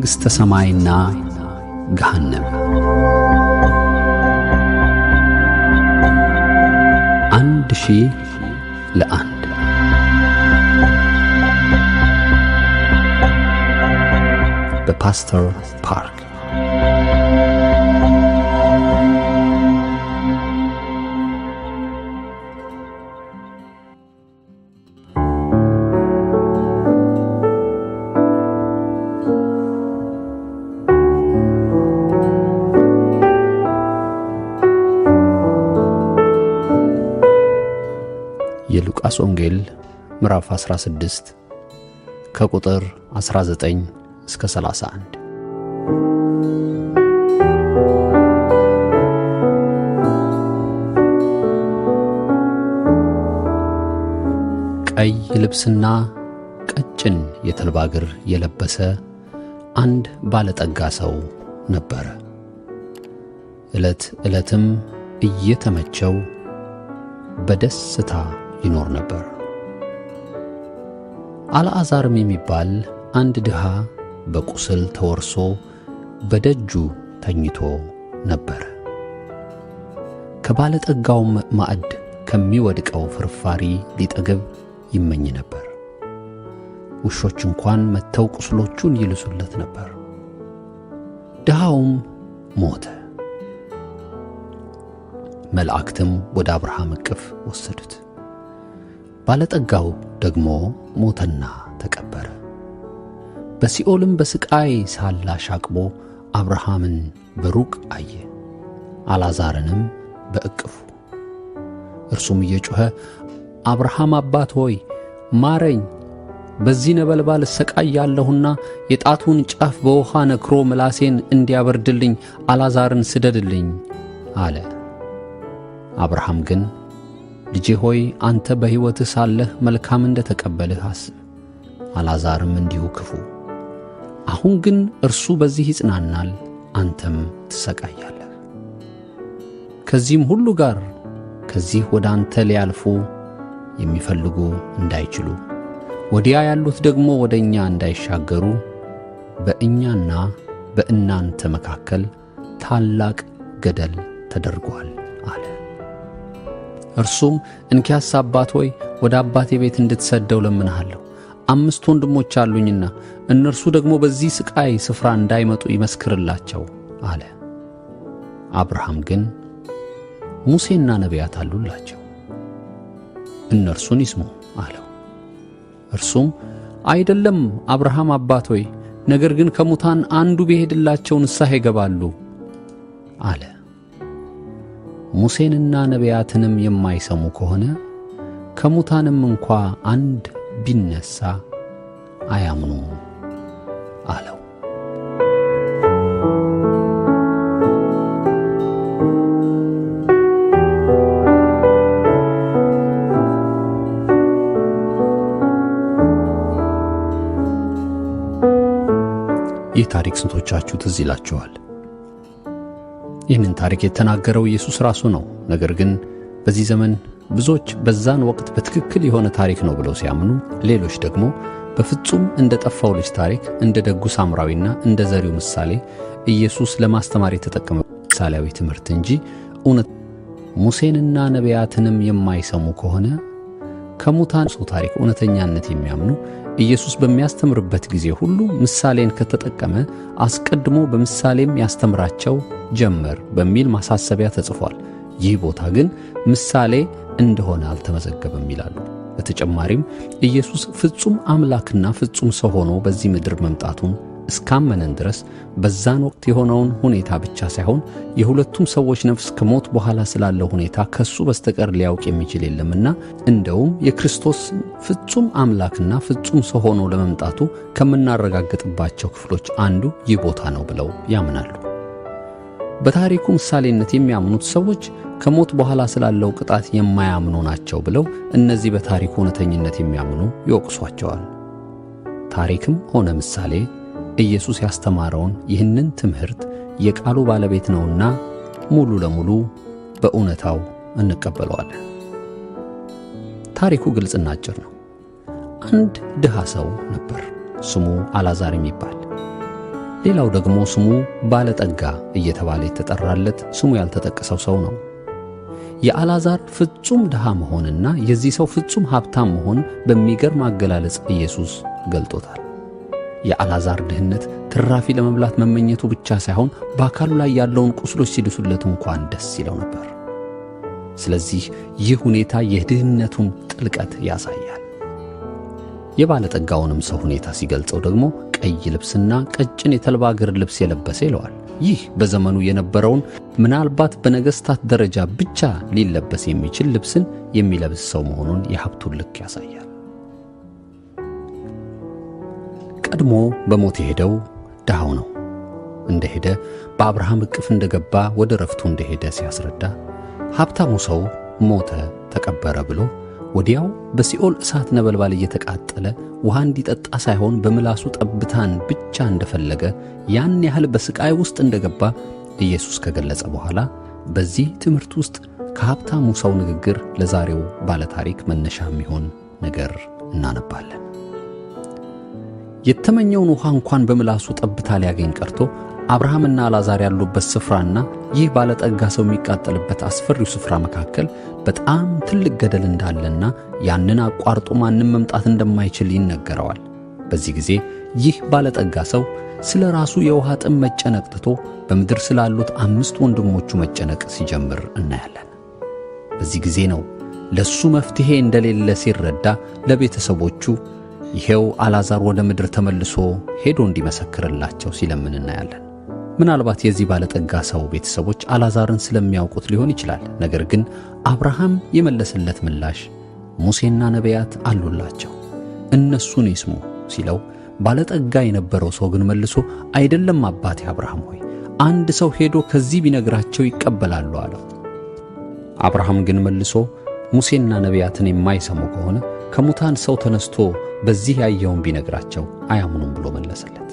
መንግሥተ ሰማይና ገሃነም። አንድ ሺህ ለአንድ። በፓስተር ፓርክ። የሉቃስ ወንጌል ምዕራፍ 16 ከቁጥር 19 እስከ 31። ቀይ ልብስና ቀጭን የተልባ እግር የለበሰ አንድ ባለጠጋ ሰው ነበረ። ዕለት ዕለትም እየተመቸው በደስታ ይኖር ነበር። አልዓዛርም የሚባል አንድ ድሃ በቁስል ተወርሶ በደጁ ተኝቶ ነበር። ከባለጠጋውም ማዕድ ከሚወድቀው ፍርፋሪ ሊጠግብ ይመኝ ነበር። ውሾች እንኳን መጥተው ቁስሎቹን ይልሱለት ነበር። ድሃውም ሞተ። መላእክትም ወደ አብርሃም እቅፍ ወሰዱት። ባለጠጋው ደግሞ ሞተና ተቀበረ። በሲኦልም በስቃይ ሳለ አሻቅቦ አብርሃምን በሩቅ አየ፣ አልዓዛርንም በእቅፉ። እርሱም እየጮኸ አብርሃም አባት ሆይ ማረኝ፣ በዚህ ነበልባል እሰቃያለሁና የጣቱን ጫፍ በውሃ ነክሮ ምላሴን እንዲያበርድልኝ አልዓዛርን ስደድልኝ አለ። አብርሃም ግን ልጄ ሆይ አንተ በሕይወትህ ሳለህ መልካም እንደ ተቀበልህ አስብ፣ አልዓዛርም እንዲሁ ክፉ። አሁን ግን እርሱ በዚህ ይጽናናል፣ አንተም ትሰቃያለህ። ከዚህም ሁሉ ጋር ከዚህ ወደ አንተ ሊያልፉ የሚፈልጉ እንዳይችሉ፣ ወዲያ ያሉት ደግሞ ወደ እኛ እንዳይሻገሩ በእኛና በእናንተ መካከል ታላቅ ገደል ተደርጓል አለ። እርሱም እንኪያስ አባት ሆይ ወደ አባቴ ቤት እንድትሰደው ለምንሃለሁ፣ 5 ወንድሞች አሉኝና እነርሱ ደግሞ በዚህ ስቃይ ስፍራ እንዳይመጡ ይመስክርላቸው አለ። አብርሃም ግን ሙሴና ነቢያት አሉላቸው፣ እነርሱን ይስሙ አለው። እርሱም አይደለም አብርሃም አባት ሆይ፣ ነገር ግን ከሙታን አንዱ ቢሄድላቸው ንስሐ ይገባሉ አለ። ሙሴንና ነቢያትንም የማይሰሙ ከሆነ ከሙታንም እንኳ አንድ ቢነሣ አያምኑም አለው። ይህ ታሪክ ስንቶቻችሁ ትዝ ይላችኋል? ይህንን ታሪክ የተናገረው ኢየሱስ ራሱ ነው። ነገር ግን በዚህ ዘመን ብዙዎች በዛን ወቅት በትክክል የሆነ ታሪክ ነው ብለው ሲያምኑ፣ ሌሎች ደግሞ በፍጹም እንደ ጠፋው ልጅ ታሪክ፣ እንደ ደጉ ሳምራዊና እንደ ዘሪው ምሳሌ ኢየሱስ ለማስተማር የተጠቀመ ምሳሌያዊ ትምህርት እንጂ እውነት ሙሴንና ነቢያትንም የማይሰሙ ከሆነ ከሙታን ሰው ታሪክ እውነተኛነት የሚያምኑ ኢየሱስ በሚያስተምርበት ጊዜ ሁሉ ምሳሌን ከተጠቀመ አስቀድሞ በምሳሌም ያስተምራቸው ጀመር በሚል ማሳሰቢያ ተጽፏል። ይህ ቦታ ግን ምሳሌ እንደሆነ አልተመዘገበም ይላሉ። በተጨማሪም ኢየሱስ ፍጹም አምላክና ፍጹም ሰው ሆኖ በዚህ ምድር መምጣቱን እስካመነን ድረስ በዛን ወቅት የሆነውን ሁኔታ ብቻ ሳይሆን የሁለቱም ሰዎች ነፍስ ከሞት በኋላ ስላለው ሁኔታ ከሱ በስተቀር ሊያውቅ የሚችል የለምና እንደውም የክርስቶስ ፍጹም አምላክና ፍጹም ሰው ሆኖ ለመምጣቱ ከምናረጋግጥባቸው ክፍሎች አንዱ ይህ ቦታ ነው ብለው ያምናሉ። በታሪኩ ምሳሌነት የሚያምኑት ሰዎች ከሞት በኋላ ስላለው ቅጣት የማያምኑ ናቸው ብለው እነዚህ በታሪኩ እውነተኝነት የሚያምኑ ይወቅሷቸዋል። ታሪክም ሆነ ምሳሌ ኢየሱስ ያስተማረውን ይህንን ትምህርት የቃሉ ባለቤት ነውና ሙሉ ለሙሉ በእውነታው እንቀበለዋለን። ታሪኩ ግልጽና አጭር ነው። አንድ ድሃ ሰው ነበር፣ ስሙ አልዓዛር የሚባል። ሌላው ደግሞ ስሙ ባለጠጋ እየተባለ የተጠራለት ስሙ ያልተጠቀሰው ሰው ነው። የአልዓዛር ፍጹም ድሃ መሆንና የዚህ ሰው ፍጹም ሀብታም መሆን በሚገርም አገላለጽ ኢየሱስ ገልጦታል። የአልዓዛር ድህነት ትራፊ ለመብላት መመኘቱ ብቻ ሳይሆን በአካሉ ላይ ያለውን ቁስሎች ሲድሱለት እንኳን ደስ ይለው ነበር። ስለዚህ ይህ ሁኔታ የድህነቱን ጥልቀት ያሳያል። የባለጠጋውንም ሰው ሁኔታ ሲገልጸው ደግሞ ቀይ ልብስና ቀጭን የተልባ እግር ልብስ የለበሰ ይለዋል። ይህ በዘመኑ የነበረውን ምናልባት በነገሥታት ደረጃ ብቻ ሊለበስ የሚችል ልብስን የሚለብስ ሰው መሆኑን የሀብቱን ልክ ያሳያል። ቀድሞ በሞት የሄደው ድሃው ነው። እንደሄደ በአብርሃም እቅፍ እንደገባ ወደ ረፍቱ እንደሄደ ሲያስረዳ፣ ሀብታሙ ሰው ሞተ ተቀበረ ብሎ ወዲያው በሲኦል እሳት ነበልባል እየተቃጠለ ውሃ እንዲጠጣ ሳይሆን በምላሱ ጠብታን ብቻ እንደፈለገ ያን ያህል በስቃይ ውስጥ እንደገባ ኢየሱስ ከገለጸ በኋላ በዚህ ትምህርት ውስጥ ከሀብታሙ ሰው ንግግር ለዛሬው ባለታሪክ መነሻ የሚሆን ነገር እናነባለን። የተመኘውን ውሃ እንኳን በምላሱ ጠብታ ሊያገኝ ቀርቶ አብርሃምና አልዓዛር ያሉበት ስፍራና ይህ ባለጠጋ ሰው የሚቃጠልበት አስፈሪው ስፍራ መካከል በጣም ትልቅ ገደል እንዳለና ያንን አቋርጦ ማንም መምጣት እንደማይችል ይነገረዋል። በዚህ ጊዜ ይህ ባለጠጋ ሰው ስለ ራሱ የውሃ ጥም መጨነቅ ትቶ በምድር ስላሉት 5 ወንድሞቹ መጨነቅ ሲጀምር እናያለን። በዚህ ጊዜ ነው ለሱ መፍትሄ እንደሌለ ሲረዳ ለቤተሰቦቹ ይሄው አልዓዛር ወደ ምድር ተመልሶ ሄዶ እንዲመሰክርላቸው ሲለምን እናያለን። ምናልባት የዚህ ባለጠጋ ሰው ቤተሰቦች አልዓዛርን ስለሚያውቁት ሊሆን ይችላል። ነገር ግን አብርሃም የመለሰለት ምላሽ ሙሴና ነቢያት አሉላቸው እነሱን ይስሙ ሲለው፣ ባለጠጋ የነበረው ሰው ግን መልሶ አይደለም አባቴ አብርሃም ሆይ አንድ ሰው ሄዶ ከዚህ ቢነግራቸው ይቀበላሉ አለው። አብርሃም ግን መልሶ ሙሴና ነቢያትን የማይሰሙ ከሆነ ከሙታን ሰው ተነስቶ በዚህ ያየውን ቢነግራቸው አያምኑም ብሎ መለሰለት።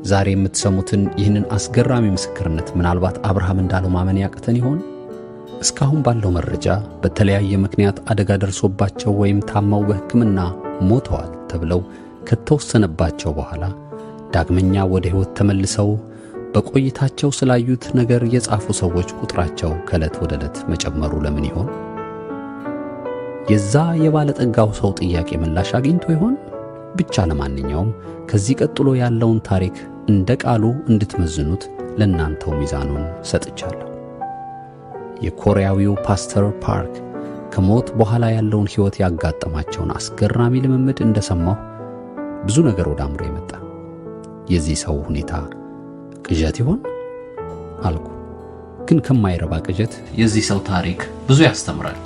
ዛሬ የምትሰሙትን ይህንን አስገራሚ ምስክርነት ምናልባት አብርሃም እንዳለው ማመን ያቅተን ይሆን? እስካሁን ባለው መረጃ በተለያየ ምክንያት አደጋ ደርሶባቸው ወይም ታመው በሕክምና ሞተዋል ተብለው ከተወሰነባቸው በኋላ ዳግመኛ ወደ ሕይወት ተመልሰው በቆይታቸው ስላዩት ነገር የጻፉ ሰዎች ቁጥራቸው ከዕለት ወደ ዕለት መጨመሩ ለምን ይሆን? የዛ የባለጠጋው ሰው ጥያቄ ምላሽ አግኝቶ ይሆን? ብቻ ለማንኛውም ከዚህ ቀጥሎ ያለውን ታሪክ እንደ ቃሉ እንድትመዝኑት ለእናንተው ሚዛኑን ሰጥቻለሁ። የኮሪያዊው ፓስተር ፓርክ ከሞት በኋላ ያለውን ሕይወት ያጋጠማቸውን አስገራሚ ልምምድ እንደሰማሁ ብዙ ነገር ወደ አእምሮዬ መጣ። የዚህ ሰው ሁኔታ ቅዠት ይሆን አልኩ። ግን ከማይረባ ቅዠት የዚህ ሰው ታሪክ ብዙ ያስተምራል።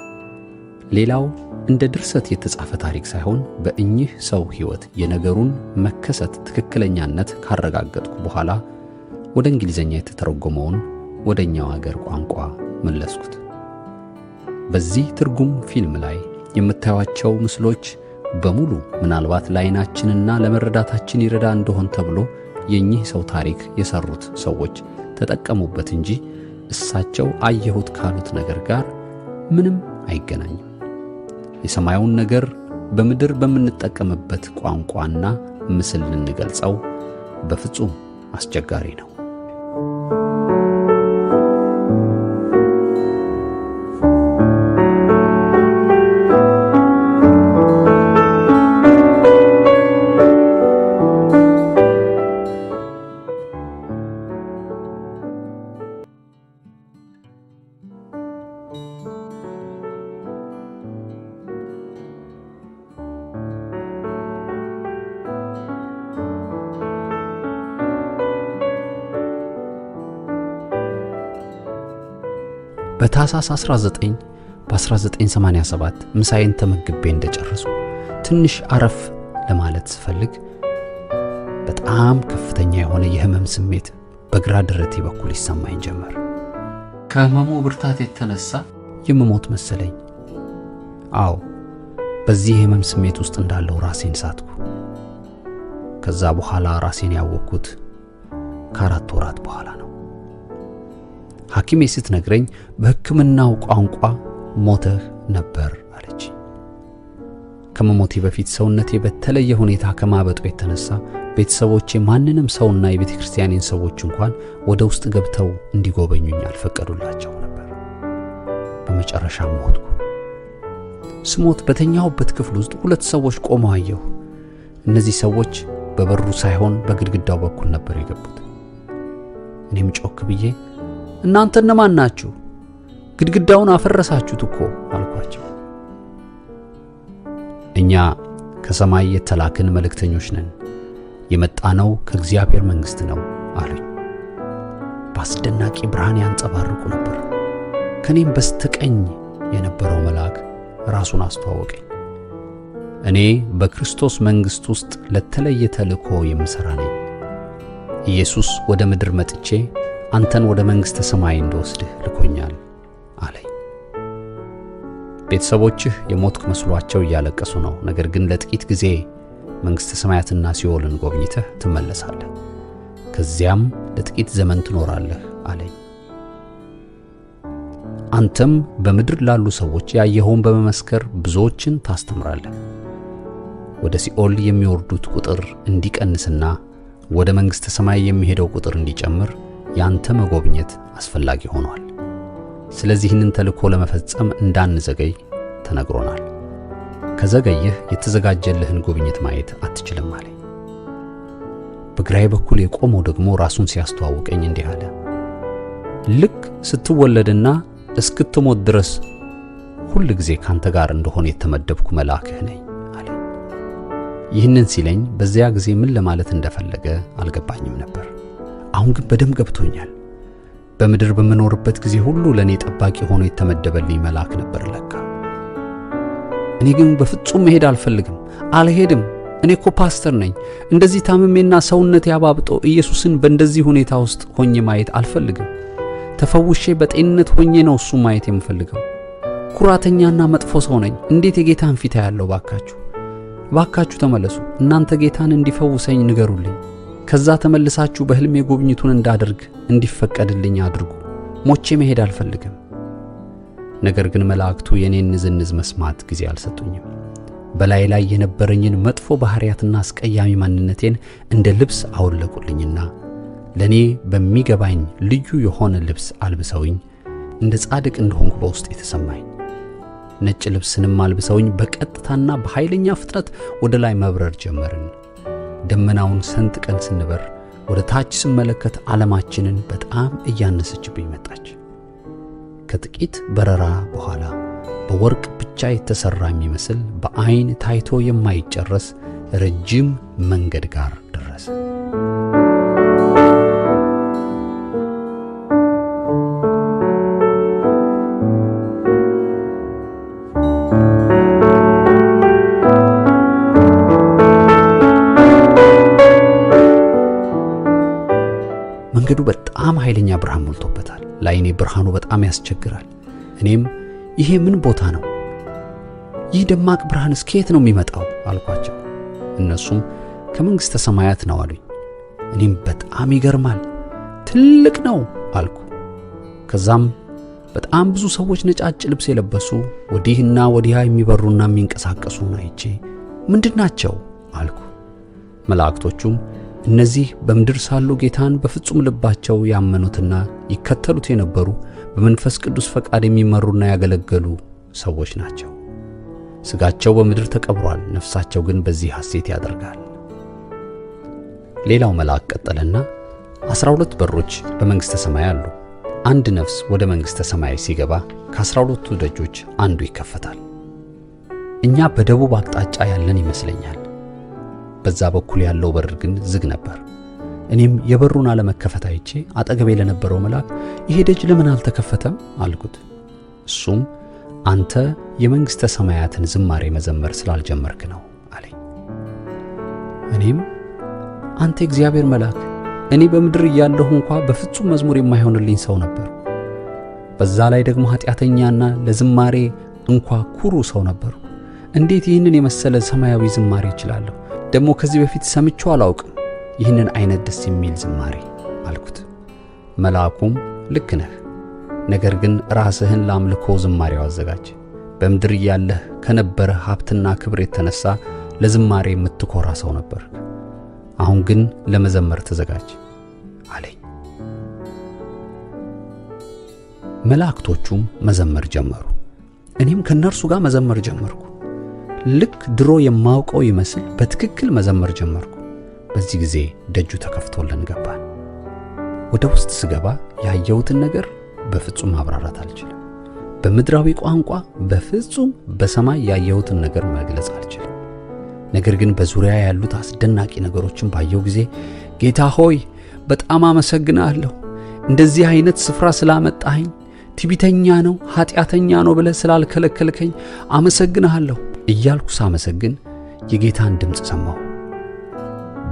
ሌላው እንደ ድርሰት የተጻፈ ታሪክ ሳይሆን በእኚህ ሰው ሕይወት የነገሩን መከሰት ትክክለኛነት ካረጋገጥኩ በኋላ ወደ እንግሊዘኛ የተተረጎመውን ወደኛው አገር ቋንቋ መለስኩት። በዚህ ትርጉም ፊልም ላይ የምታዩቸው ምስሎች በሙሉ ምናልባት ለዓይናችንና ለመረዳታችን ይረዳ እንደሆን ተብሎ የኚህ ሰው ታሪክ የሰሩት ሰዎች ተጠቀሙበት እንጂ እሳቸው አየሁት ካሉት ነገር ጋር ምንም አይገናኝም። የሰማዩን ነገር በምድር በምንጠቀምበት ቋንቋና ምስል ልንገልጸው በፍጹም አስቸጋሪ ነው። በታህሳስ 19 በ1987 ምሳዬን ተመግቤ እንደጨረሱ ትንሽ አረፍ ለማለት ስፈልግ በጣም ከፍተኛ የሆነ የህመም ስሜት በግራ ደረቴ በኩል ይሰማኝ ጀመር። ከህመሙ ብርታት የተነሳ የምሞት መሰለኝ። አዎ፣ በዚህ የህመም ስሜት ውስጥ እንዳለው ራሴን ሳትኩ። ከዛ በኋላ ራሴን ያወቅኩት ከ4 ወራት በኋላ ነው። ሐኪሜ ስትነግረኝ በሕክምናው ቋንቋ ሞተህ ነበር አለች። ከመሞቴ በፊት ሰውነቴ በተለየ ሁኔታ ከማበጡ የተነሳ ቤተሰቦቼ ማንንም ሰውና የቤተ ክርስቲያኔን ሰዎች እንኳን ወደ ውስጥ ገብተው እንዲጎበኙኝ አልፈቀዱላቸው ነበር። በመጨረሻም ሞትኩ። ስሞት በተኛሁበት ክፍል ውስጥ 2 ሰዎች ቆመው አየሁ። እነዚህ ሰዎች በበሩ ሳይሆን በግድግዳው በኩል ነበር የገቡት። እኔም ጮክ ብዬ እናንተ እነማን ናችሁ? ግድግዳውን አፈረሳችሁት እኮ አልኳቸው። እኛ ከሰማይ የተላክን መልእክተኞች ነን፣ የመጣነው ከእግዚአብሔር መንግሥት ነው አሉኝ። በአስደናቂ ብርሃን ያንጸባርቁ ነበር። ከኔም በስተቀኝ የነበረው መልአክ ራሱን አስተዋወቀኝ። እኔ በክርስቶስ መንግሥት ውስጥ ለተለየ ተልእኮ የምሠራ ነኝ። ኢየሱስ ወደ ምድር መጥቼ አንተን ወደ መንግሥተ ሰማይ እንደወስድህ ልኮኛል አለኝ። ቤተሰቦችህ የሞትክ መስሏቸው እያለቀሱ ነው። ነገር ግን ለጥቂት ጊዜ መንግሥተ ሰማያትና ሲኦልን ጎብኝተህ ትመለሳለህ። ከዚያም ለጥቂት ዘመን ትኖራለህ አለኝ። አንተም በምድር ላሉ ሰዎች ያየኸውን በመመስከር ብዙዎችን ታስተምራለህ። ወደ ሲኦል የሚወርዱት ቁጥር እንዲቀንስና ወደ መንግሥተ ሰማይ የሚሄደው ቁጥር እንዲጨምር ያንተ መጎብኘት አስፈላጊ ሆኗል። ስለዚህ ይህንን ተልእኮ ለመፈጸም እንዳንዘገይ ተነግሮናል። ከዘገየህ የተዘጋጀልህን ጉብኝት ማየት አትችልም አለኝ። በግራዬ በኩል የቆመው ደግሞ ራሱን ሲያስተዋውቀኝ እንዲህ አለ። ልክ ስትወለድና እስክትሞት ድረስ ሁል ጊዜ ካንተ ጋር እንደሆነ የተመደብኩ መልአክህ ነኝ አለ። ይህንን ሲለኝ በዚያ ጊዜ ምን ለማለት እንደፈለገ አልገባኝም ነበር። አሁን ግን በደንብ ገብቶኛል። በምድር በመኖርበት ጊዜ ሁሉ ለኔ ጠባቂ ሆኖ የተመደበልኝ መልአክ ነበር ለካ። እኔ ግን በፍጹም መሄድ አልፈልግም፣ አልሄድም። እኔ እኮ ፓስተር ነኝ። እንደዚህ ታምሜና ሰውነቴ አባብጦ ኢየሱስን በእንደዚህ ሁኔታ ውስጥ ሆኜ ማየት አልፈልግም። ተፈውሼ በጤንነት ሆኜ ነው እሱ ማየት የምፈልገው። ኩራተኛና መጥፎ ሰው ነኝ። እንዴት የጌታን ፊት ያለው? ባካችሁ ተመለሱ። እናንተ ጌታን እንዲፈውሰኝ ንገሩልኝ። ከዛ ተመልሳችሁ በህልሜ ጉብኝቱን እንዳደርግ እንዲፈቀድልኝ አድርጉ። ሞቼ መሄድ አልፈልግም። ነገር ግን መላእክቱ የኔን ንዝንዝ መስማት ጊዜ አልሰጡኝም። በላይ ላይ የነበረኝን መጥፎ ባህሪያትና አስቀያሚ ማንነቴን እንደ ልብስ አወለቁልኝና ለኔ በሚገባኝ ልዩ የሆነ ልብስ አልብሰውኝ እንደ ጻድቅ እንደሆንኩ በውስጥ የተሰማኝ። ነጭ ልብስንም አልብሰውኝ በቀጥታና በኃይለኛ ፍጥነት ወደ ላይ መብረር ጀመርን። ደመናውን ሰንጥቀን ስንበር ወደ ታች ስመለከት ዓለማችንን በጣም እያነሰችብኝ መጣች። ከጥቂት በረራ በኋላ በወርቅ ብቻ የተሰራ የሚመስል በአይን ታይቶ የማይጨረስ ረጅም መንገድ ጋር ደረሰ። መንገዱ በጣም ኃይለኛ ብርሃን ሞልቶበታል። ለዓይኔ ብርሃኑ በጣም ያስቸግራል። እኔም ይሄ ምን ቦታ ነው? ይህ ደማቅ ብርሃን ከየት ነው የሚመጣው አልኳቸው። እነሱም ከመንግሥተ ሰማያት ነው አሉኝ። እኔም በጣም ይገርማል፣ ትልቅ ነው አልኩ። ከዛም በጣም ብዙ ሰዎች ነጫጭ ልብስ የለበሱ ወዲህና ወዲያ የሚበሩና የሚንቀሳቀሱ አይቼ ምንድናቸው አልኩ። መላእክቶቹም እነዚህ በምድር ሳሉ ጌታን በፍጹም ልባቸው ያመኑትና ይከተሉት የነበሩ በመንፈስ ቅዱስ ፈቃድ የሚመሩና ያገለገሉ ሰዎች ናቸው። ሥጋቸው በምድር ተቀብሯል፣ ነፍሳቸው ግን በዚህ ሐሴት ያደርጋል። ሌላው መልአክ ቀጠለና 12 በሮች በመንግሥተ ሰማይ አሉ። አንድ ነፍስ ወደ መንግሥተ ሰማይ ሲገባ ከ12ቱ ደጆች አንዱ ይከፈታል። እኛ በደቡብ አቅጣጫ ያለን ይመስለኛል። በዛ በኩል ያለው በር ግን ዝግ ነበር። እኔም የበሩን አለመከፈት አይቼ አጠገቤ ለነበረው መልአክ ይሄ ደጅ ለምን አልተከፈተም አልኩት። እሱም አንተ የመንግሥተ ሰማያትን ዝማሬ መዘመር ስላልጀመርክ ነው አለኝ። እኔም አንተ እግዚአብሔር መልአክ፣ እኔ በምድር እያለሁ እንኳን በፍጹም መዝሙር የማይሆንልኝ ሰው ነበር። በዛ ላይ ደግሞ ኃጢአተኛና ለዝማሬ እንኳን ኩሩ ሰው ነበርኩ። እንዴት ይህንን የመሰለ ሰማያዊ ዝማሬ እችላለሁ? ደግሞ ከዚህ በፊት ሰምቼው አላውቅም ይህንን አይነት ደስ የሚል ዝማሬ አልኩት። መልአኩም ልክ ነህ፣ ነገር ግን ራስህን ለአምልኮ ዝማሬው አዘጋጅ። በምድር ያለህ ከነበረ ሀብትና ክብር የተነሳ ለዝማሬ የምትኮራ ሰው ነበር። አሁን ግን ለመዘመር ተዘጋጅ አለኝ። መላእክቶቹም መዘመር ጀመሩ። እኔም ከነርሱ ጋር መዘመር ጀመርኩ። ልክ ድሮ የማውቀው ይመስል በትክክል መዘመር ጀመርኩ። በዚህ ጊዜ ደጁ ተከፍቶልን ገባን። ወደ ውስጥ ስገባ ያየሁትን ነገር በፍጹም ማብራራት አልችልም። በምድራዊ ቋንቋ በፍጹም በሰማይ ያየሁትን ነገር መግለጽ አልችልም። ነገር ግን በዙሪያ ያሉት አስደናቂ ነገሮችን ባየው ጊዜ ጌታ ሆይ በጣም አመሰግናለሁ፣ እንደዚህ አይነት ስፍራ ስላመጣኸኝ፣ ትዕቢተኛ ነው ኃጢአተኛ ነው ብለህ ስላልከለከልከኝ አመሰግናለሁ እያልኩ ሳመሰግን የጌታን ድምፅ ሰማሁ።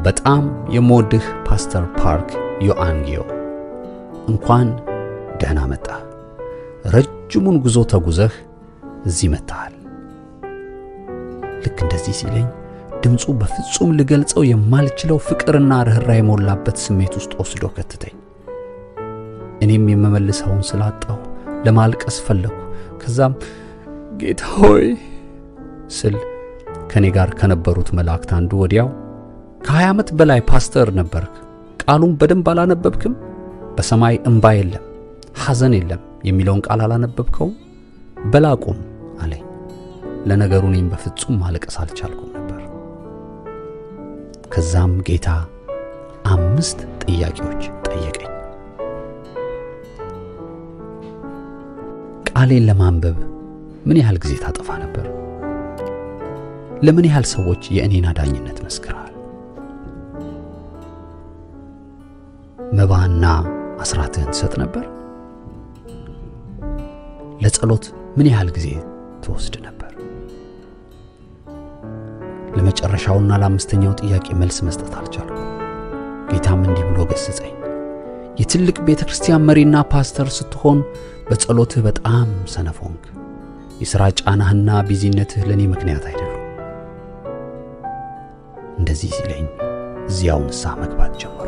በጣም የምወድህ ፓስተር ፓርክ ዮአንጊዮ፣ እንኳን ደህና መጣህ። ረጅሙን ጉዞ ተጉዘህ እዚህ መጥተሃል። ልክ እንደዚህ ሲለኝ ድምፁ በፍጹም ልገልጸው የማልችለው ፍቅርና ርህራሄ የሞላበት ስሜት ውስጥ ወስዶ ከተተኝ። እኔም የመመልሰውን ስላጣሁ ለማልቀስ ፈለኩ። ከዛም ጌታ ሆይ ስል ከኔ ጋር ከነበሩት መላእክት አንዱ ወዲያው ከ20 ዓመት በላይ ፓስተር ነበርክ፣ ቃሉን በደንብ አላነበብክም? በሰማይ እንባ የለም ሐዘን የለም የሚለውን ቃል አላነበብከውም? በላቁም አለኝ። ለነገሩ እኔም በፍጹም ማልቀስ አልቻልኩም ነበር። ከዛም ጌታ 5 ጥያቄዎች ጠየቀኝ። ቃሌን ለማንበብ ምን ያህል ጊዜ ታጠፋ ነበር? ለምን ያህል ሰዎች የእኔን አዳኝነት መስክረሃል? መባና አስራትህን ትሰጥ ነበር? ለጸሎት ምን ያህል ጊዜ ትወስድ ነበር? ለመጨረሻውና ለአምስተኛው ጥያቄ መልስ መስጠት አልቻልኩም። ጌታም እንዲህ ብሎ ገሰጸኝ። የትልቅ ቤተክርስቲያን መሪና ፓስተር ስትሆን በጸሎትህ በጣም ሰነፍ ሆንክ። የሥራ ጫናህና ቢዚነትህ ለኔ ምክንያት አይደሉም። እንደዚህ ሲለኝ እዚያው ንስሐ መግባት ጀመሩ።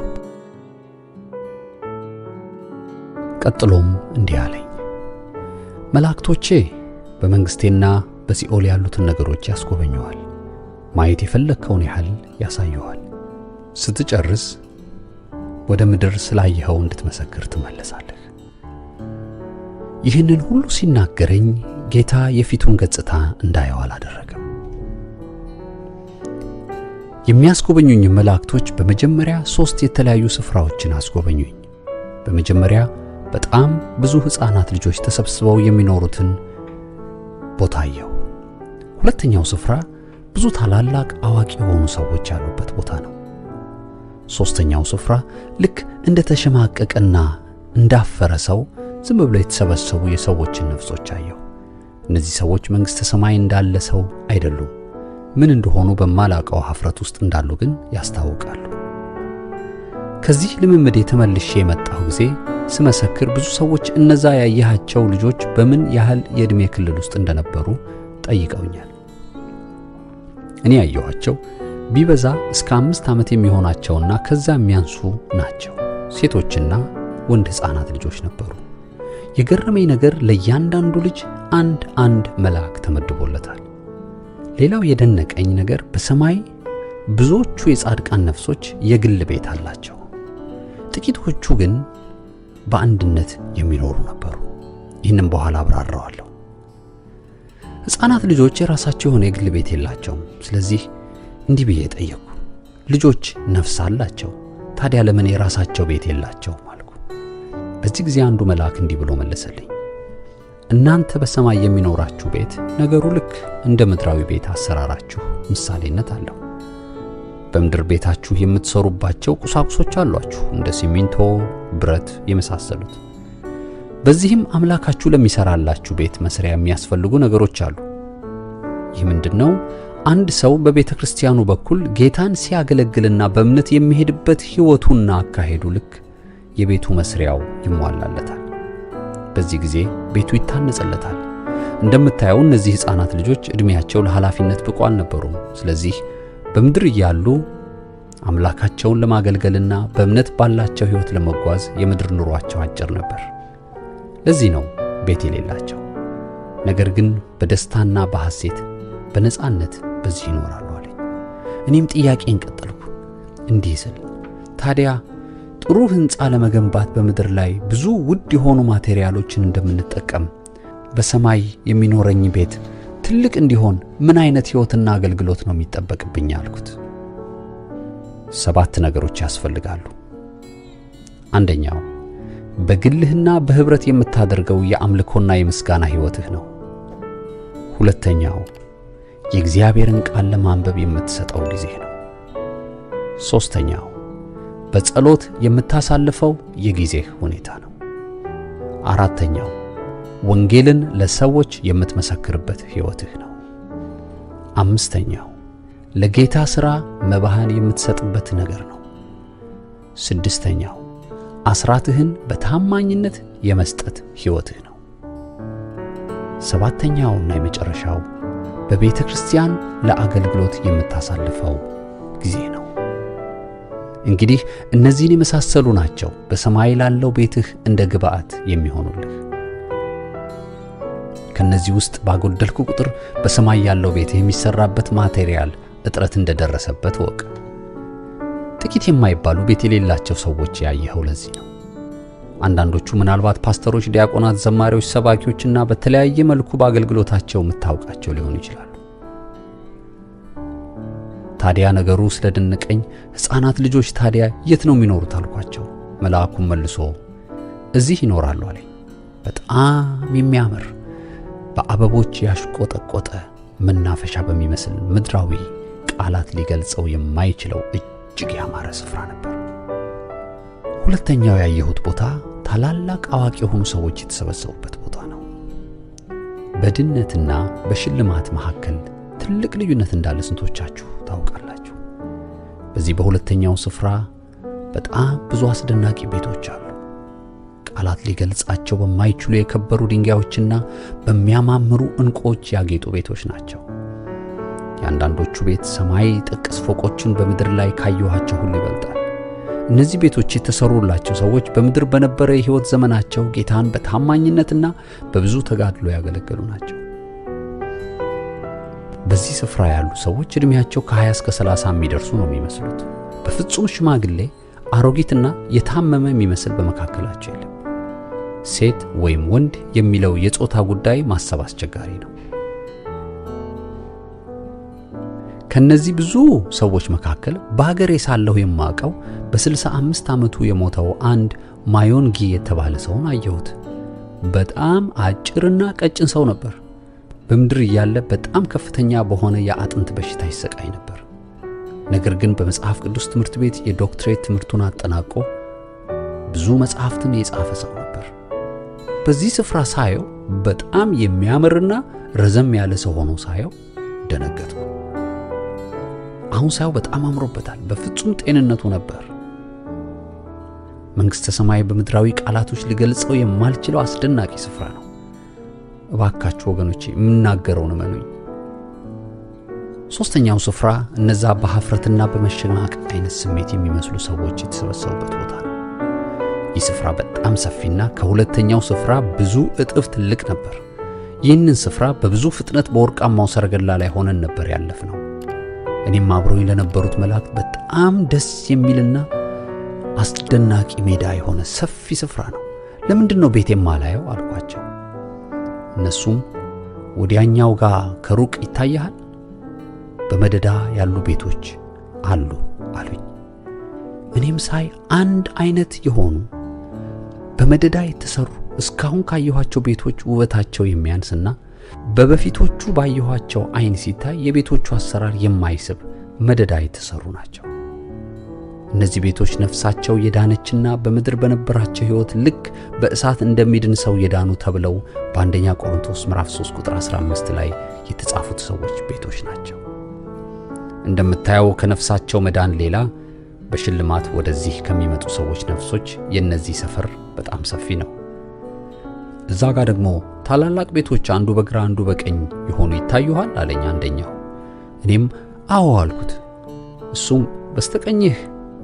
ቀጥሎም እንዲህ አለኝ። መላእክቶቼ በመንግስቴና በሲኦል ያሉትን ነገሮች ያስጎበኙዋል። ማየት የፈለግከውን ያህል ያሳዩዋል። ስትጨርስ ወደ ምድር ስላየኸው እንድትመሰክር ትመለሳለህ። ይህንን ሁሉ ሲናገረኝ ጌታ የፊቱን ገጽታ እንዳየው አላደረገም። የሚያስጎበኙኝ መላእክቶች በመጀመሪያ 3 የተለያዩ ስፍራዎችን አስጎበኙኝ። በመጀመሪያ በጣም ብዙ ሕፃናት ልጆች ተሰብስበው የሚኖሩትን ቦታ አየሁ። ሁለተኛው ስፍራ ብዙ ታላላቅ አዋቂ የሆኑ ሰዎች ያሉበት ቦታ ነው። ሶስተኛው ስፍራ ልክ እንደ ተሸማቀቀና እንዳፈረ ሰው ዝም ብለው የተሰበሰቡ የሰዎችን ነፍሶች አየሁ። እነዚህ ሰዎች መንግሥተ ሰማይ እንዳለ ሰው አይደሉም። ምን እንደሆኑ በማላውቀው ኀፍረት ውስጥ እንዳሉ ግን ያስታውቃሉ። ከዚህ ልምምድ ተመልሼ የመጣሁ ጊዜ ስመሰክር ብዙ ሰዎች እነዛ ያየሃቸው ልጆች በምን ያህል የዕድሜ ክልል ውስጥ እንደነበሩ ጠይቀውኛል። እኔ ያየኋቸው ቢበዛ እስከ 5 ዓመት የሚሆናቸውና ከዛ የሚያንሱ ናቸው። ሴቶችና ወንድ ሕፃናት ልጆች ነበሩ። የገረመኝ ነገር ለእያንዳንዱ ልጅ አንድ መልአክ ተመድቦለታል። ሌላው የደነቀኝ ነገር በሰማይ ብዙዎቹ የጻድቃን ነፍሶች የግል ቤት አላቸው። ጥቂቶቹ ግን በአንድነት የሚኖሩ ነበሩ። ይህንን በኋላ አብራራዋለሁ። ሕፃናት ልጆች የራሳቸው የሆነ የግል ቤት የላቸውም። ስለዚህ እንዲህ ብዬ ጠየቅኩ፣ ልጆች ነፍስ አላቸው፣ ታዲያ ለምን የራሳቸው ቤት የላቸውም አልኩ። በዚህ ጊዜ አንዱ መልአክ እንዲህ ብሎ መለሰልኝ፣ እናንተ በሰማይ የሚኖራችሁ ቤት ነገሩ ልክ እንደ ምድራዊ ቤት አሰራራችሁ ምሳሌነት አለው። በምድር ቤታችሁ የምትሰሩባቸው ቁሳቁሶች አሏችሁ፣ እንደ ሲሚንቶ፣ ብረት የመሳሰሉት። በዚህም አምላካችሁ ለሚሰራላችሁ ቤት መስሪያ የሚያስፈልጉ ነገሮች አሉ። ይህ ምንድነው? አንድ ሰው በቤተ ክርስቲያኑ በኩል ጌታን ሲያገለግልና በእምነት የሚሄድበት ሕይወቱና አካሄዱ ልክ የቤቱ መስሪያው ይሟላለታል። በዚህ ጊዜ ቤቱ ይታነጽለታል። እንደምታየው እነዚህ ሕፃናት ልጆች ዕድሜያቸው ለኃላፊነት ብቁ አልነበሩም። ስለዚህ በምድር እያሉ አምላካቸውን ለማገልገልና በእምነት ባላቸው ሕይወት ለመጓዝ የምድር ኑሯቸው አጭር ነበር። ለዚህ ነው ቤት የሌላቸው። ነገር ግን በደስታና በሐሴት በነጻነት በዚህ ይኖራሉ አለኝ። እኔም ጥያቄን ቀጠልኩ እንዲህ ስል፣ ታዲያ ጥሩ ሕንፃ ለመገንባት በምድር ላይ ብዙ ውድ የሆኑ ማቴሪያሎችን እንደምንጠቀም በሰማይ የሚኖረኝ ቤት ትልቅ እንዲሆን ምን አይነት ሕይወትና አገልግሎት ነው የሚጠበቅብኝ አልኩት። 7 ነገሮች ያስፈልጋሉ። አንደኛው በግልህና በህብረት የምታደርገው የአምልኮና የምስጋና ሕይወትህ ነው። ሁለተኛው የእግዚአብሔርን ቃል ለማንበብ የምትሰጠው ጊዜ ነው። ሦስተኛው በጸሎት የምታሳልፈው የጊዜህ ሁኔታ ነው። አራተኛው ወንጌልን ለሰዎች የምትመሰክርበት ሕይወትህ ነው። አምስተኛው ለጌታ ሥራ መባህን የምትሰጥበት ነገር ነው። ስድስተኛው አስራትህን በታማኝነት የመስጠት ሕይወትህ ነው። ሰባተኛውና የመጨረሻው በቤተ ክርስቲያን ለአገልግሎት የምታሳልፈው ጊዜ ነው። እንግዲህ እነዚህን የመሳሰሉ ናቸው በሰማይ ላለው ቤትህ እንደ ግብዓት የሚሆኑልህ። ከነዚህ ውስጥ ባጎደልኩ ቁጥር በሰማይ ያለው ቤትህ የሚሰራበት ማቴሪያል እጥረት እንደደረሰበት ወቅ። ጥቂት የማይባሉ ቤት የሌላቸው ሰዎች ያየኸው ለዚህ ነው። አንዳንዶቹ ምናልባት ፓስተሮች፣ ዲያቆናት፣ ዘማሪዎች፣ ሰባኪዎችና በተለያየ መልኩ በአገልግሎታቸው የምታውቃቸው ሊሆኑ ይችላሉ። ታዲያ ነገሩ ስለደነቀኝ ሕፃናት ልጆች ታዲያ የት ነው የሚኖሩት አልኳቸው። መልአኩም መልሶ እዚህ ይኖራሉ አለኝ። በጣም የሚያምር በአበቦች ያሽቆጠቆጠ መናፈሻ በሚመስል ምድራዊ ቃላት ሊገልጸው የማይችለው እጅግ ያማረ ስፍራ ነበር። ሁለተኛው ያየሁት ቦታ ታላላቅ አዋቂ የሆኑ ሰዎች የተሰበሰቡበት ቦታ ነው። በድነትና በሽልማት መካከል ትልቅ ልዩነት እንዳለ ስንቶቻችሁ ታውቃላችሁ? በዚህ በሁለተኛው ስፍራ በጣም ብዙ አስደናቂ ቤቶች አሉ። ቃላት ሊገልጻቸው በማይችሉ የከበሩ ድንጋዮችና በሚያማምሩ ዕንቁዎች ያጌጡ ቤቶች ናቸው። የአንዳንዶቹ ቤት ሰማይ ጠቀስ ፎቆችን በምድር ላይ ካየኋቸው ሁሉ ይበልጣል። እነዚህ ቤቶች የተሰሩላቸው ሰዎች በምድር በነበረ የሕይወት ዘመናቸው ጌታን በታማኝነትና በብዙ ተጋድሎ ያገለገሉ ናቸው። በዚህ ስፍራ ያሉ ሰዎች ዕድሜያቸው ከ20 እስከ 30 የሚደርሱ ነው የሚመስሉት። በፍጹም ሽማግሌ፣ አሮጊትና የታመመ የሚመስል በመካከላቸው የለም። ሴት ወይም ወንድ የሚለው የጾታ ጉዳይ ማሰብ አስቸጋሪ ነው። ከነዚህ ብዙ ሰዎች መካከል በአገሬ ሳለሁ የማውቀው በ65 ዓመቱ የሞተው አንድ ማዮንጊ የተባለ ሰውን አየሁት። በጣም አጭርና ቀጭን ሰው ነበር። በምድር እያለ በጣም ከፍተኛ በሆነ የአጥንት በሽታ ይሰቃይ ነበር። ነገር ግን በመጽሐፍ ቅዱስ ትምህርት ቤት የዶክትሬት ትምህርቱን አጠናቆ ብዙ መጽሐፍትን የጻፈ ሰው ነበር። በዚህ ስፍራ ሳየው በጣም የሚያምርና ረዘም ያለ ሰው ሆኖ ሳየው ደነገጥኩ። አሁን ሳየው በጣም አምሮበታል። በፍጹም ጤንነቱ ነበር። መንግሥተ ሰማይ በምድራዊ ቃላቶች ሊገልጸው የማልችለው አስደናቂ ስፍራ ነው። እባካችሁ ወገኖቼ የምናገረውን እመኑኝ። ሦስተኛው ስፍራ እነዛ በኀፍረትና በመሸማቀቅ አይነት ስሜት የሚመስሉ ሰዎች የተሰበሰቡበት ቦታ ነው። ይህ ስፍራ በጣም ሰፊና ከሁለተኛው ስፍራ ብዙ እጥፍ ትልቅ ነበር። ይህንን ስፍራ በብዙ ፍጥነት በወርቃማው ሰረገላ ላይ ሆነን ነበር ያለፍነው። እኔም አብሮኝ ለነበሩት መላእክት በጣም ደስ የሚልና አስደናቂ ሜዳ የሆነ ሰፊ ስፍራ ነው። ለምንድነው ቤት የማላየው አልኳቸው። እነሱም ወዲያኛው ጋር ከሩቅ ይታያል፣ በመደዳ ያሉ ቤቶች አሉ አሉኝ። እኔም ሳይ አንድ አይነት የሆኑ በመደዳ የተሰሩ እስካሁን ካየኋቸው ቤቶች ውበታቸው የሚያንስና በበፊቶቹ ባየኋቸው አይን ሲታይ የቤቶቹ አሰራር የማይስብ መደዳ የተሰሩ ናቸው። እነዚህ ቤቶች ነፍሳቸው የዳነችና በምድር በነበራቸው ሕይወት ልክ በእሳት እንደሚድን ሰው የዳኑ ተብለው በአንደኛ ቆሮንቶስ ምዕራፍ 3 ቁጥር 15 ላይ የተጻፉት ሰዎች ቤቶች ናቸው። እንደምታየው ከነፍሳቸው መዳን ሌላ በሽልማት ወደዚህ ከሚመጡ ሰዎች ነፍሶች የነዚህ ሰፈር በጣም ሰፊ ነው። እዛ ጋር ደግሞ ታላላቅ ቤቶች አንዱ በግራ አንዱ በቀኝ የሆኑ ይታዩሃል አለኝ አንደኛው። እኔም አዎ አልኩት። እሱም በስተቀኝህ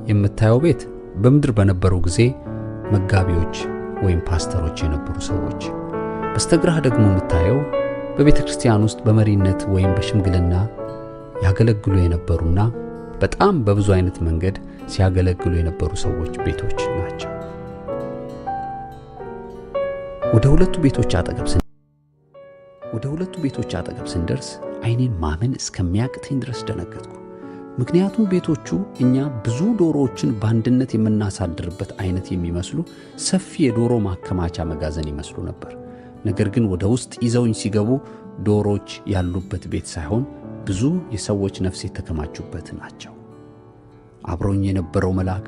የምታየው ቤት በምድር በነበሩ ጊዜ መጋቢዎች ወይም ፓስተሮች የነበሩ ሰዎች፣ በስተግራህ ደግሞ የምታየው በቤተ ክርስቲያን ውስጥ በመሪነት ወይም በሽምግልና ያገለግሉ የነበሩና በጣም በብዙ አይነት መንገድ ሲያገለግሉ የነበሩ ሰዎች ቤቶች ናቸው። ወደ ሁለቱ ቤቶች አጠገብ ስንደርስ ዓይኔን ማመን እስከሚያቅተኝ ድረስ ደነገጥኩ። ምክንያቱም ቤቶቹ እኛ ብዙ ዶሮዎችን በአንድነት የምናሳድርበት አይነት የሚመስሉ ሰፊ የዶሮ ማከማቻ መጋዘን ይመስሉ ነበር። ነገር ግን ወደ ውስጥ ይዘውኝ ሲገቡ ዶሮዎች ያሉበት ቤት ሳይሆን ብዙ የሰዎች ነፍስ የተከማቹበት ናቸው። አብሮኝ የነበረው መልአክ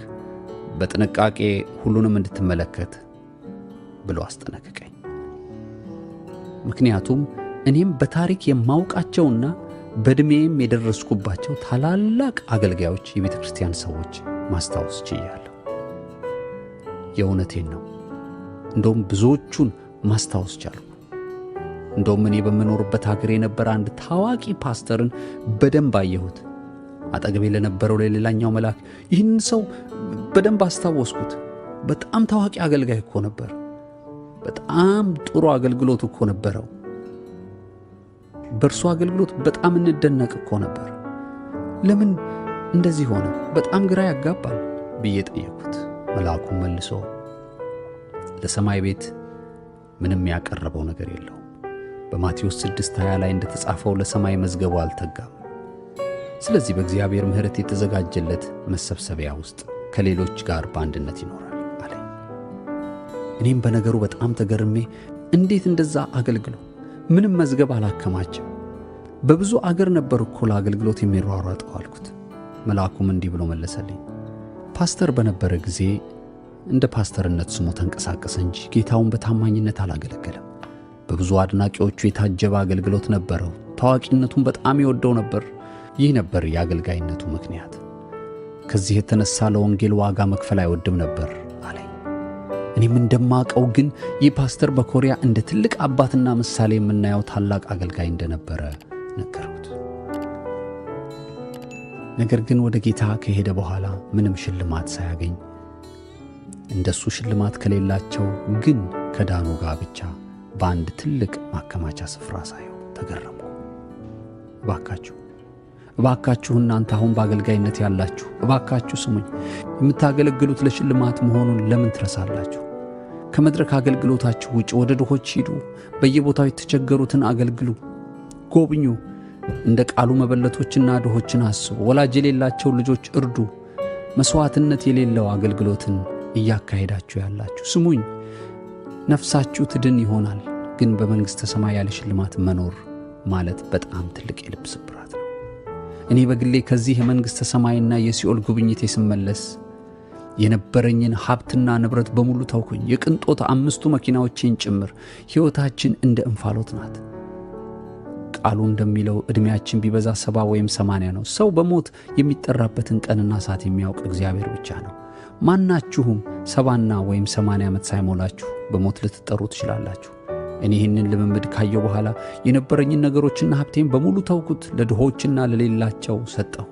በጥንቃቄ ሁሉንም እንድትመለከት ብሎ አስጠነቀቀኝ። ምክንያቱም እኔም በታሪክ የማውቃቸውና በዕድሜም የደረስኩባቸው ታላላቅ አገልጋዮች የቤተ ክርስቲያን ሰዎች ማስታወስ ችያለሁ። የእውነቴን ነው። እንደውም ብዙዎቹን ማስታወስ ቻልኩ። እንደውም እኔ በምኖርበት ሀገር የነበረ አንድ ታዋቂ ፓስተርን በደንብ አየሁት። አጠገቤ ለነበረው ለሌላኛው መልአክ ይህንን ሰው በደንብ አስታወስኩት። በጣም ታዋቂ አገልጋይ እኮ ነበር። በጣም ጥሩ አገልግሎት እኮ ነበረው። በእርሱ አገልግሎት በጣም እንደነቅ እኮ ነበር። ለምን እንደዚህ ሆነ? በጣም ግራ ያጋባል ብዬ ጠየቅኩት። መልአኩም መልሶ ለሰማይ ቤት ምንም ያቀረበው ነገር የለውም። በማቴዎስ 6:20 ላይ እንደተጻፈው ለሰማይ መዝገቡ አልተጋም። ስለዚህ በእግዚአብሔር ምሕረት የተዘጋጀለት መሰብሰቢያ ውስጥ ከሌሎች ጋር በአንድነት ይኖራል አለኝ። እኔም በነገሩ በጣም ተገርሜ እንዴት እንደዛ አገልግሎ ምንም መዝገብ አላከማችም? በብዙ አገር ነበር እኮ ለአገልግሎት የሚሯሯጠው አልኩት። መልአኩም እንዲህ ብሎ መለሰልኝ። ፓስተር በነበረ ጊዜ እንደ ፓስተርነት ስሙ ተንቀሳቀሰ እንጂ ጌታውን በታማኝነት አላገለገለም። በብዙ አድናቂዎቹ የታጀበ አገልግሎት ነበረው። ታዋቂነቱን በጣም ይወደው ነበር። ይህ ነበር የአገልጋይነቱ ምክንያት። ከዚህ የተነሳ ለወንጌል ዋጋ መክፈል አይወድም ነበር አለኝ። እኔም እንደማቀው ግን ይህ ፓስተር በኮሪያ እንደ ትልቅ አባትና ምሳሌ የምናየው ታላቅ አገልጋይ እንደነበረ ነገርኩት። ነገር ግን ወደ ጌታ ከሄደ በኋላ ምንም ሽልማት ሳያገኝ እንደሱ ሽልማት ከሌላቸው ግን ከዳኑ ጋር ብቻ በአንድ ትልቅ ማከማቻ ስፍራ ሳየው ተገረምኩ። እባካችሁ እናንተ አሁን በአገልጋይነት ያላችሁ እባካችሁ ስሙኝ። የምታገለግሉት ለሽልማት መሆኑን ለምን ትረሳላችሁ? ከመድረክ አገልግሎታችሁ ውጭ ወደ ድሆች ሂዱ። በየቦታው የተቸገሩትን አገልግሉ፣ ጎብኙ። እንደ ቃሉ መበለቶችና ድሆችን አስቡ። ወላጅ የሌላቸው ልጆች እርዱ። መስዋዕትነት የሌለው አገልግሎትን እያካሄዳችሁ ያላችሁ ስሙኝ። ነፍሳችሁ ትድን ይሆናል። ግን በመንግሥተ ሰማይ ያለ ሽልማት መኖር ማለት በጣም ትልቅ የልብ ስብራት ነው። እኔ በግሌ ከዚህ የመንግሥተ ሰማይና የሲኦል ጉብኝቴ ስመለስ የነበረኝን ሀብትና ንብረት በሙሉ ተውኩኝ። የቅንጦት 5 መኪናዎችን ጭምር። ሕይወታችን እንደ እንፋሎት ናት። ቃሉ እንደሚለው ዕድሜያችን ቢበዛ 70 ወይም 80 ነው። ሰው በሞት የሚጠራበትን ቀንና ሰዓት የሚያውቅ እግዚአብሔር ብቻ ነው። ማናችሁም 70 ወይም 80 ዓመት ሳይሞላችሁ በሞት ልትጠሩ ትችላላችሁ። እኔ ይህንን ልምምድ ካየው በኋላ የነበረኝን ነገሮችና ሀብቴን በሙሉ ተውኩት፣ ለድሆችና ለሌላቸው ሰጠሁ።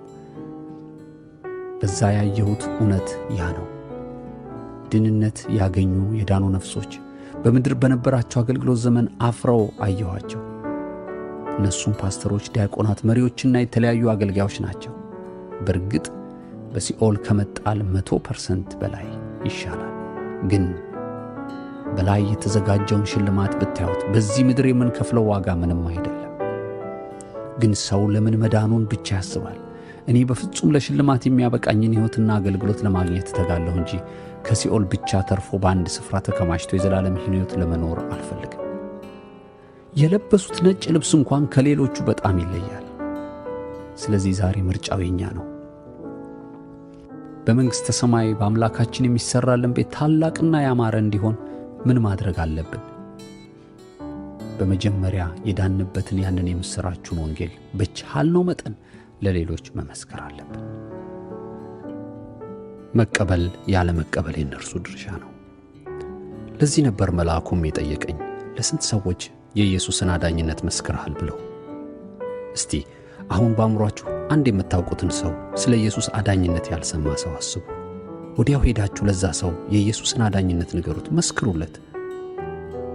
በዛ ያየሁት እውነት ያ ነው። ድህንነት ያገኙ የዳኑ ነፍሶች በምድር በነበራቸው አገልግሎት ዘመን አፍረው አየኋቸው። እነሱም ፓስተሮች፣ ዲያቆናት፣ መሪዎችና የተለያዩ አገልጋዮች ናቸው። በእርግጥ በሲኦል ከመጣል 100% በላይ ይሻላል። ግን በላይ የተዘጋጀውን ሽልማት ብታዩት በዚህ ምድር የምንከፍለው ዋጋ ምንም አይደለም። ግን ሰው ለምን መዳኑን ብቻ ያስባል። እኔ በፍጹም ለሽልማት የሚያበቃኝን ሕይወትና አገልግሎት ለማግኘት እተጋለሁ እንጂ ከሲኦል ብቻ ተርፎ በአንድ ስፍራ ተከማችቶ የዘላለም ሕይወት ለመኖር አልፈልግም። የለበሱት ነጭ ልብስ እንኳን ከሌሎቹ በጣም ይለያል። ስለዚህ ዛሬ ምርጫው የኛ ነው። በመንግሥተ ሰማይ በአምላካችን የሚሠራልን ቤት ታላቅና ያማረ እንዲሆን ምን ማድረግ አለብን? በመጀመሪያ የዳንበትን ያንን የምሥራቹን ወንጌል በቻልነው መጠን ለሌሎች መመስከር አለብን። መቀበል ያለ መቀበል የእነርሱ ድርሻ ነው። ለዚህ ነበር መልአኩም የጠየቀኝ ለስንት ሰዎች የኢየሱስን አዳኝነት መስክረሃል ብለው። እስቲ አሁን በአእምሯችሁ አንድ የምታውቁትን ሰው ስለ ኢየሱስ አዳኝነት ያልሰማ ሰው አስቡ። ወዲያው ሄዳችሁ ለዛ ሰው የኢየሱስን አዳኝነት ንገሩት፣ መስክሩለት።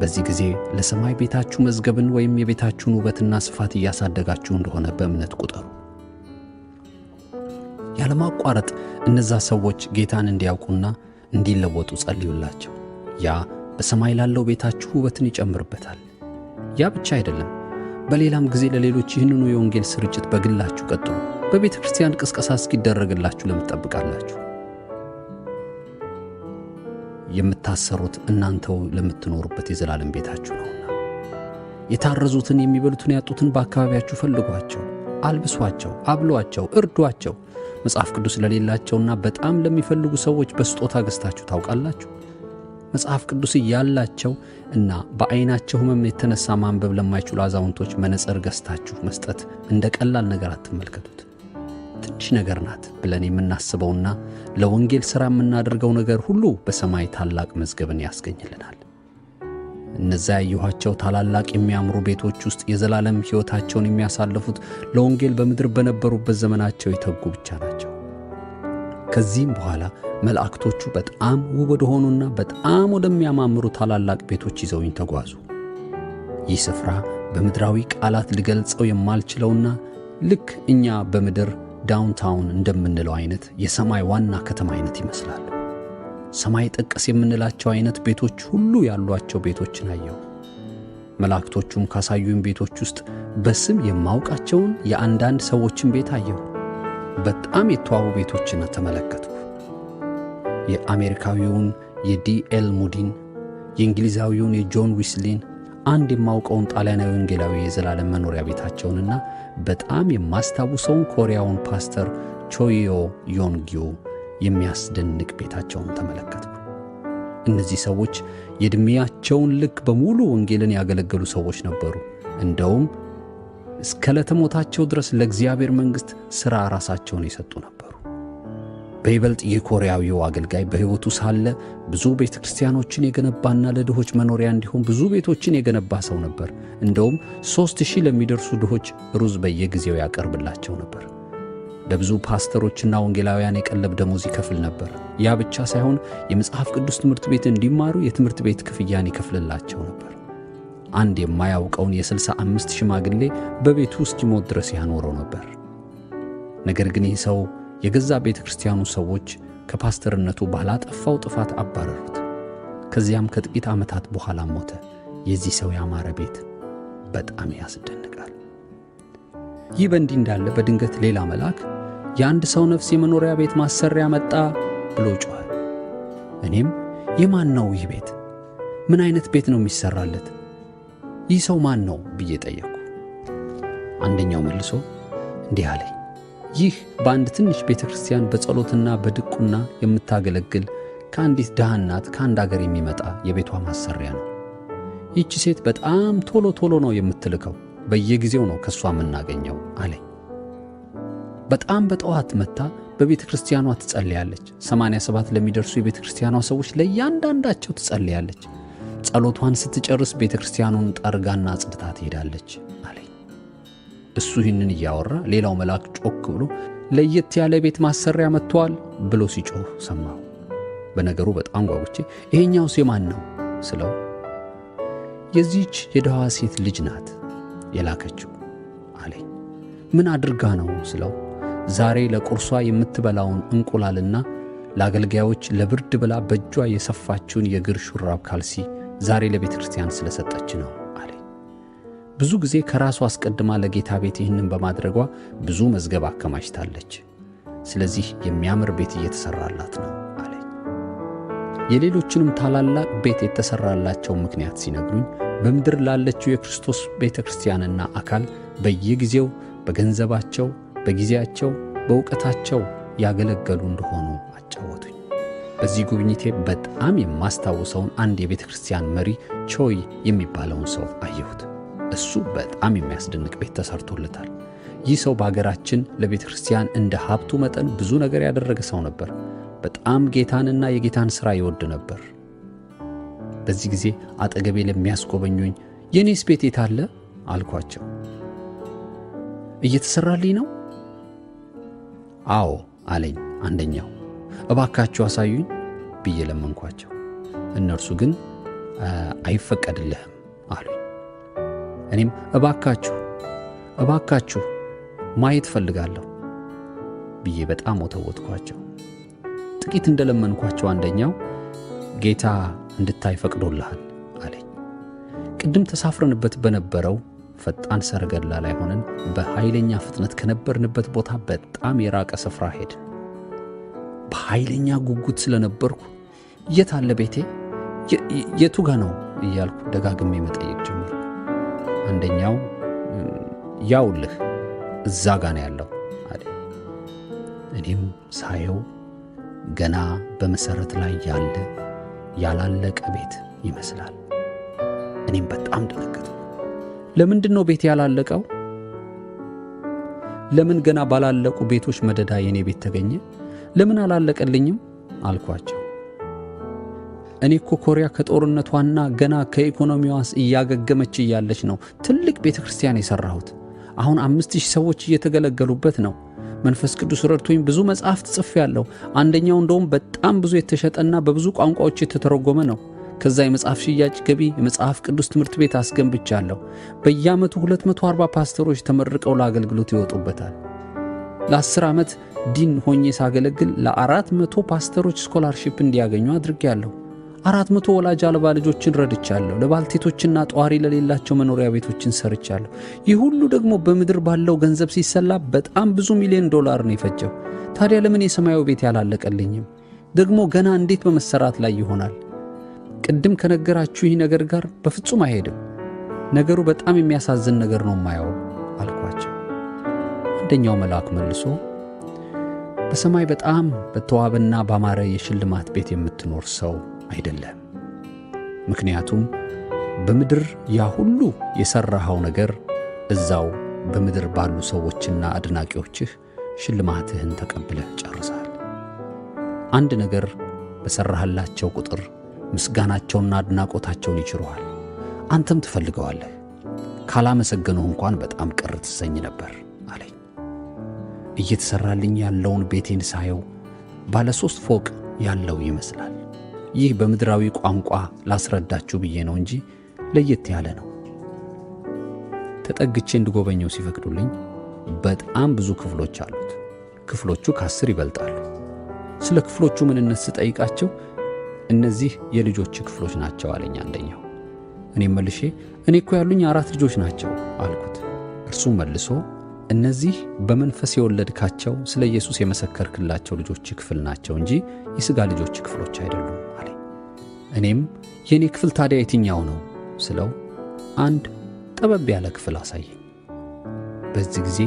በዚህ ጊዜ ለሰማይ ቤታችሁ መዝገብን ወይም የቤታችሁን ውበትና ስፋት እያሳደጋችሁ እንደሆነ በእምነት ቁጠሩ። ያለማቋረጥ እነዛ ሰዎች ጌታን እንዲያውቁና እንዲለወጡ ጸልዩላቸው። ያ በሰማይ ላለው ቤታችሁ ውበትን ይጨምርበታል። ያ ብቻ አይደለም፣ በሌላም ጊዜ ለሌሎች ይህንኑ የወንጌል ስርጭት በግላችሁ ቀጥሉ። በቤተ ክርስቲያን ቅስቀሳ እስኪደረግላችሁ ለምን ትጠብቃላችሁ? የምታሰሩት እናንተው ለምትኖሩበት የዘላለም ቤታችሁ ነውና። የታረዙትን የሚበሉትን ያጡትን በአካባቢያችሁ ፈልጓቸው፣ አልብሷቸው፣ አብሏቸው፣ እርዷቸው። መጽሐፍ ቅዱስ ለሌላቸውና በጣም ለሚፈልጉ ሰዎች በስጦታ ገዝታችሁ ታውቃላችሁ? መጽሐፍ ቅዱስ ያላቸው እና በዓይናቸው ሕመም የተነሳ ማንበብ ለማይችሉ አዛውንቶች መነጽር ገዝታችሁ መስጠት እንደ ቀላል ነገር አትመልከቱት። ትንሽ ነገር ናት ብለን የምናስበውና ለወንጌል ሥራ የምናደርገው ነገር ሁሉ በሰማይ ታላቅ መዝገብን ያስገኝልናል። እነዚያ ያየኋቸው ታላላቅ የሚያምሩ ቤቶች ውስጥ የዘላለም ሕይወታቸውን የሚያሳልፉት ለወንጌል በምድር በነበሩበት ዘመናቸው የተጉ ብቻ ናቸው። ከዚህም በኋላ መላእክቶቹ በጣም ውብ ወደሆኑና በጣም ወደሚያማምሩ ታላላቅ ቤቶች ይዘውኝ ተጓዙ። ይህ ስፍራ በምድራዊ ቃላት ልገልጸው የማልችለውና ልክ እኛ በምድር ዳውንታውን እንደምንለው አይነት የሰማይ ዋና ከተማ አይነት ይመስላሉ። ሰማይ ጠቀስ የምንላቸው አይነት ቤቶች ሁሉ ያሏቸው ቤቶችን አየሁ። መላእክቶቹም ካሳዩኝ ቤቶች ውስጥ በስም የማውቃቸውን የአንዳንድ ሰዎችን ቤት አየሁ። በጣም የተዋቡ ቤቶችን ተመለከቱ። የአሜሪካዊውን የዲኤል ሙዲን፣ የእንግሊዛዊውን የጆን ዊስሊን፣ አንድ የማውቀውን ጣሊያናዊ ወንጌላዊ የዘላለም መኖሪያ ቤታቸውንና በጣም የማስታውሰውን ኮሪያውን ፓስተር ቾዮ ዮንጊዮ የሚያስደንቅ ቤታቸውን ተመለከቱ። እነዚህ ሰዎች የዕድሜያቸውን ልክ በሙሉ ወንጌልን ያገለገሉ ሰዎች ነበሩ። እንደውም እስከ ለተሞታቸው ድረስ ለእግዚአብሔር መንግሥት ሥራ ራሳቸውን የሰጡ ነበሩ። በይበልጥ የኮሪያዊው አገልጋይ በሕይወቱ ሳለ ብዙ ቤተ ክርስቲያኖችን የገነባና ለድሆች መኖሪያ እንዲሆን ብዙ ቤቶችን የገነባ ሰው ነበር። እንደውም 3000 ለሚደርሱ ድሆች ሩዝ በየጊዜው ያቀርብላቸው ነበር። ለብዙ ፓስተሮችና ወንጌላውያን የቀለብ ደሞዝ ይከፍል ነበር። ያ ብቻ ሳይሆን የመጽሐፍ ቅዱስ ትምህርት ቤት እንዲማሩ የትምህርት ቤት ክፍያን ይከፍልላቸው ነበር። አንድ የማያውቀውን የ65 ሽማግሌ በቤቱ እስኪሞት ድረስ ያኖረው ነበር። ነገር ግን ይህ ሰው የገዛ ቤተ ክርስቲያኑ ሰዎች ከፓስተርነቱ ባላጠፋው ጥፋት አባረሩት። ከዚያም ከጥቂት ዓመታት በኋላ ሞተ። የዚህ ሰው ያማረ ቤት በጣም ያስደንቃል። ይህ በእንዲህ እንዳለ በድንገት ሌላ መልአክ የአንድ ሰው ነፍስ የመኖሪያ ቤት ማሰሪያ መጣ ብሎ ጮኸ። እኔም የማን ነው ይህ ቤት? ምን አይነት ቤት ነው የሚሰራለት? ይህ ሰው ማን ነው ብዬ ጠየቅኩ። አንደኛው መልሶ እንዲህ አለኝ፣ ይህ በአንድ ትንሽ ቤተ ክርስቲያን በጸሎትና በድቁና የምታገለግል ከአንዲት ድሃ እናት ከአንድ አገር የሚመጣ የቤቷ ማሰሪያ ነው። ይህች ሴት በጣም ቶሎ ቶሎ ነው የምትልከው፣ በየጊዜው ነው ከእሷ የምናገኘው አለኝ። በጣም በጠዋት መጥታ በቤተ ክርስቲያኗ ትጸልያለች። 87 ለሚደርሱ የቤተ ክርስቲያኗ ሰዎች ለእያንዳንዳቸው ትጸልያለች። ጸሎቷን ስትጨርስ ቤተ ክርስቲያኑን ጠርጋና ጽድታ ትሄዳለች አለኝ። እሱ ይህንን እያወራ ሌላው መልአክ ጮክ ብሎ ለየት ያለ ቤት ማሰሪያ መጥቷል ብሎ ሲጮህ ሰማሁ። በነገሩ በጣም ጓጉቼ ይሄኛውስ የማን ነው ስለው የዚህች የድሃዋ ሴት ልጅ ናት የላከችው አለኝ። ምን አድርጋ ነው ስለው ዛሬ ለቁርሷ የምትበላውን እንቁላልና ለአገልጋዮች ለብርድ ብላ በእጇ የሰፋችውን የእግር ሹራብ ካልሲ ዛሬ ለቤተ ክርስቲያን ስለሰጠች ነው አለኝ። ብዙ ጊዜ ከራሷ አስቀድማ ለጌታ ቤት ይህንን በማድረጓ ብዙ መዝገብ አከማችታለች። ስለዚህ የሚያምር ቤት እየተሰራላት ነው አለኝ። የሌሎችንም ታላላቅ ቤት የተሰራላቸው ምክንያት ሲነግሩኝ በምድር ላለችው የክርስቶስ ቤተ ክርስቲያንና አካል በየጊዜው በገንዘባቸው፣ በጊዜያቸው፣ በእውቀታቸው ያገለገሉ እንደሆኑ አጫወቱኝ። በዚህ ጉብኝቴ በጣም የማስታውሰውን አንድ የቤተ ክርስቲያን መሪ ቾይ የሚባለውን ሰው አየሁት። እሱ በጣም የሚያስደንቅ ቤት ተሰርቶለታል። ይህ ሰው በአገራችን ለቤተ ክርስቲያን እንደ ሀብቱ መጠን ብዙ ነገር ያደረገ ሰው ነበር። በጣም ጌታንና የጌታን ሥራ ይወድ ነበር። በዚህ ጊዜ አጠገቤ ለሚያስጎበኙኝ የኔስ ቤት የት አለ አልኳቸው። እየተሰራልኝ ነው? አዎ አለኝ አንደኛው። እባካችሁ አሳዩኝ ብዬ ለመንኳቸው። እነርሱ ግን አይፈቀድልህም አሉኝ። እኔም እባካችሁ ማየት ፈልጋለሁ ብዬ በጣም ወተወትኳቸው። ጥቂት እንደለመንኳቸው አንደኛው ጌታ እንድታይ ፈቅዶልሃል አለኝ። ቅድም ተሳፍረንበት በነበረው ፈጣን ሰረገላ ላይ ሆነን በኃይለኛ ፍጥነት ከነበርንበት ቦታ በጣም የራቀ ስፍራ ሄድን። በኃይለኛ ጉጉት ስለነበርኩ የት አለ ቤቴ? የቱ ጋ ነው እያልኩ ደጋግሜ መጠየቅ ጀመርኩ። አንደኛው ያውልህ እዛ ጋ ነው ያለው አለ። እኔም ሳየው ገና በመሰረት ላይ ያላለቀ ቤት ይመስላል። እኔም በጣም ደነገጥኩ። ለምንድን ነው ቤት ያላለቀው? ለምን ገና ባላለቁ ቤቶች መደዳ የኔ ቤት ተገኘ? ለምን አላለቀልኝም አልኳቸው። እኔ እኮ ኮሪያ ከጦርነቷና ገና ከኢኮኖሚዋስ እያገገመች እያለች ነው ትልቅ ቤተክርስቲያን የሰራሁት። አሁን 5000 ሰዎች እየተገለገሉበት ነው። መንፈስ ቅዱስ ረድቶኝ ብዙ መጽሐፍት ጽፌያለሁ። አንደኛው እንደውም በጣም ብዙ የተሸጠና በብዙ ቋንቋዎች የተተረጎመ ነው። ከዛ የመጽሐፍ ሽያጭ ገቢ የመጽሐፍ ቅዱስ ትምህርት ቤት አስገንብቻለሁ። በየዓመቱ 240 ፓስተሮች ተመርቀው ለአገልግሎት ይወጡበታል። ለ10 ዓመት ዲን ሆኜ ሳገለግል ለ400 ፓስተሮች ስኮላርሺፕ እንዲያገኙ አድርጌያለሁ። 400 ወላጅ አልባ ልጆችን ረድቻለሁ። ለባልቴቶችና ጧሪ ለሌላቸው መኖሪያ ቤቶችን ሰርቻለሁ። ይህ ሁሉ ደግሞ በምድር ባለው ገንዘብ ሲሰላ በጣም ብዙ $1,000,000 ነው የፈጀው። ታዲያ ለምን የሰማያዊ ቤት ያላለቀልኝም? ደግሞ ገና እንዴት በመሰራት ላይ ይሆናል? ቅድም ከነገራችሁ ይህ ነገር ጋር በፍጹም አይሄድም። ነገሩ በጣም የሚያሳዝን ነገር ነው ማየው አልኳቸው። አንደኛው መልአክ መልሶ በሰማይ በጣም በተዋበና ባማረ የሽልማት ቤት የምትኖር ሰው አይደለም። ምክንያቱም በምድር ያ ሁሉ የሰራኸው ነገር እዛው በምድር ባሉ ሰዎችና አድናቂዎችህ ሽልማትህን ተቀብለህ ጨርሰሃል። አንድ ነገር በሰራህላቸው ቁጥር ምስጋናቸውና አድናቆታቸውን ይችሩሃል። አንተም ትፈልገዋለህ። ካላመሰገኑህ እንኳን በጣም ቅር ትሰኝ ነበር አለኝ። እየተሰራልኝ ያለውን ቤቴን ሳየው ባለ 3 ፎቅ ያለው ይመስላል። ይህ በምድራዊ ቋንቋ ላስረዳችሁ ብዬ ነው እንጂ ለየት ያለ ነው። ተጠግቼ እንድጎበኘው ሲፈቅዱልኝ በጣም ብዙ ክፍሎች አሉት። ክፍሎቹ ከ10 ይበልጣሉ። ስለ ክፍሎቹ ምንነት ስጠይቃቸው እነዚህ የልጆች ክፍሎች ናቸው አለኝ አንደኛው። እኔም መልሼ እኔ እኮ ያሉኝ 4 ልጆች ናቸው አልኩት። እርሱም መልሶ እነዚህ በመንፈስ የወለድካቸው ስለ ኢየሱስ የመሰከርክላቸው ልጆች ክፍል ናቸው እንጂ የሥጋ ልጆች ክፍሎች አይደሉም አለኝ። እኔም የኔ ክፍል ታዲያ የትኛው ነው ስለው አንድ ጠበብ ያለ ክፍል አሳየኝ። በዚህ ጊዜ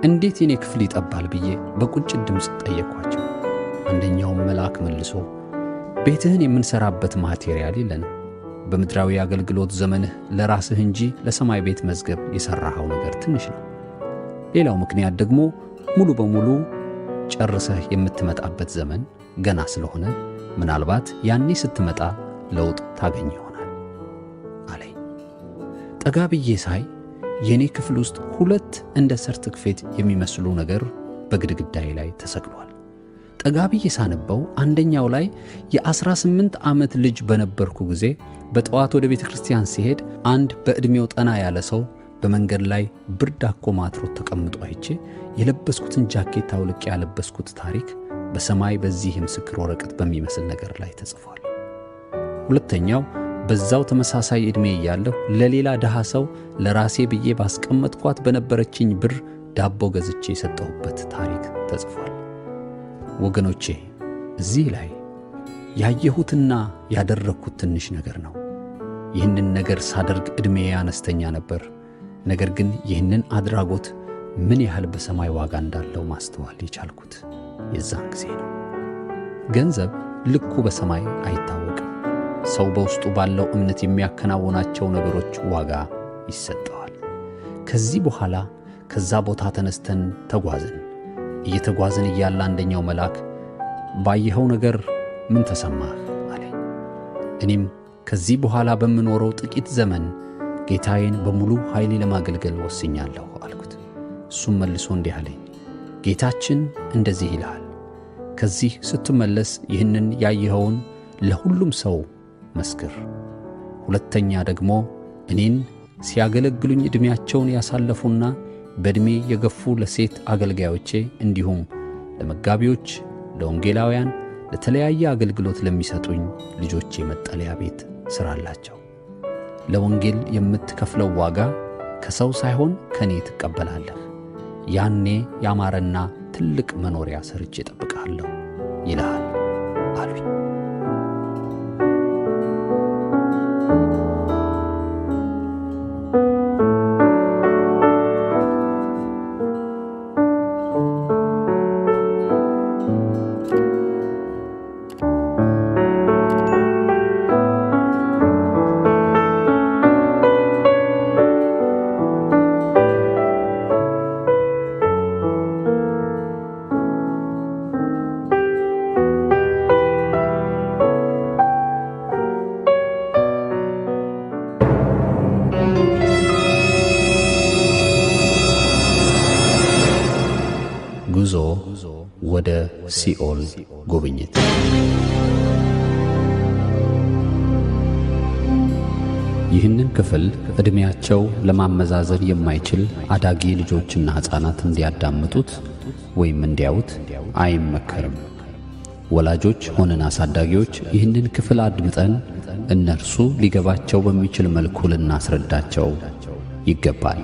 እንዴት የኔ ክፍል ይጠባል ብዬ በቁጭት ድምፅ ጠየቅኳቸው። አንደኛውም መልአክ መልሶ ቤትህን የምንሰራበት ማቴሪያል የለንም። በምድራዊ አገልግሎት ዘመንህ ለራስህ እንጂ ለሰማይ ቤት መዝገብ የሠራኸው ነገር ትንሽ ነው። ሌላው ምክንያት ደግሞ ሙሉ በሙሉ ጨርሰህ የምትመጣበት ዘመን ገና ስለሆነ ምናልባት ያኔ ስትመጣ ለውጥ ታገኝ ይሆናል አለኝ። ጠጋ ብዬ ሳይ የኔ ክፍል ውስጥ 2 እንደ ሰርቲፊኬት የሚመስሉ ነገር በግድግዳዬ ላይ ተሰቅሏል። ጠጋ ብዬ ሳነበው አንደኛው ላይ የ18 ዓመት ልጅ በነበርኩ ጊዜ በጠዋት ወደ ቤተ ክርስቲያን ሲሄድ አንድ በዕድሜው ጠና ያለ ሰው በመንገድ ላይ ብርድ አኮማትሮት ተቀምጦ አይቼ የለበስኩትን ጃኬት አውልቄ ያለበስኩት ታሪክ በሰማይ በዚህ የምስክር ወረቀት በሚመስል ነገር ላይ ተጽፏል። ሁለተኛው በዛው ተመሳሳይ ዕድሜ እያለሁ ለሌላ ድሃ ሰው ለራሴ ብዬ ባስቀመጥኳት በነበረችኝ ብር ዳቦ ገዝቼ የሰጠሁበት ታሪክ ተጽፏል። ወገኖቼ እዚህ ላይ ያየሁትና ያደረግኩት ትንሽ ነገር ነው። ይህንን ነገር ሳደርግ ዕድሜ አነስተኛ ነበር። ነገር ግን ይህንን አድራጎት ምን ያህል በሰማይ ዋጋ እንዳለው ማስተዋል የቻልኩት የዛን ጊዜ ነው። ገንዘብ ልኩ በሰማይ አይታወቅም። ሰው በውስጡ ባለው እምነት የሚያከናውናቸው ነገሮች ዋጋ ይሰጠዋል። ከዚህ በኋላ ከዛ ቦታ ተነስተን ተጓዝን። እየተጓዝን እያለ አንደኛው መልአክ ባየኸው ነገር ምን ተሰማህ አለኝ። እኔም ከዚህ በኋላ በምኖረው ጥቂት ዘመን ጌታዬን በሙሉ ኃይሌ ለማገልገል ወስኛለሁ አልኩት። እሱም መልሶ እንዲህ አለኝ፣ ጌታችን እንደዚህ ይልሃል፣ ከዚህ ስትመለስ ይህንን ያየኸውን ለሁሉም ሰው መስክር። ሁለተኛ ደግሞ እኔን ሲያገለግሉኝ ዕድሜያቸውን ያሳለፉና በዕድሜ የገፉ ለሴት አገልጋዮቼ እንዲሁም ለመጋቢዎች፣ ለወንጌላውያን፣ ለተለያየ አገልግሎት ለሚሰጡኝ ልጆቼ መጠለያ ቤት ሥራላቸው። ለወንጌል የምትከፍለው ዋጋ ከሰው ሳይሆን ከኔ ትቀበላለህ። ያኔ ያማረና ትልቅ መኖሪያ ሰርቼ እጠብቅሃለሁ ይልሃል አሉኝ። ጉዞ ወደ ሲኦል ጉብኝት። ይህንን ክፍል ዕድሜያቸው ለማመዛዘን የማይችል አዳጊ ልጆችና ሕፃናት እንዲያዳምጡት ወይም እንዲያዩት አይመከርም። ወላጆች ሆነን አሳዳጊዎች ይህንን ክፍል አድምጠን እነርሱ ሊገባቸው በሚችል መልኩ ልናስረዳቸው ይገባል።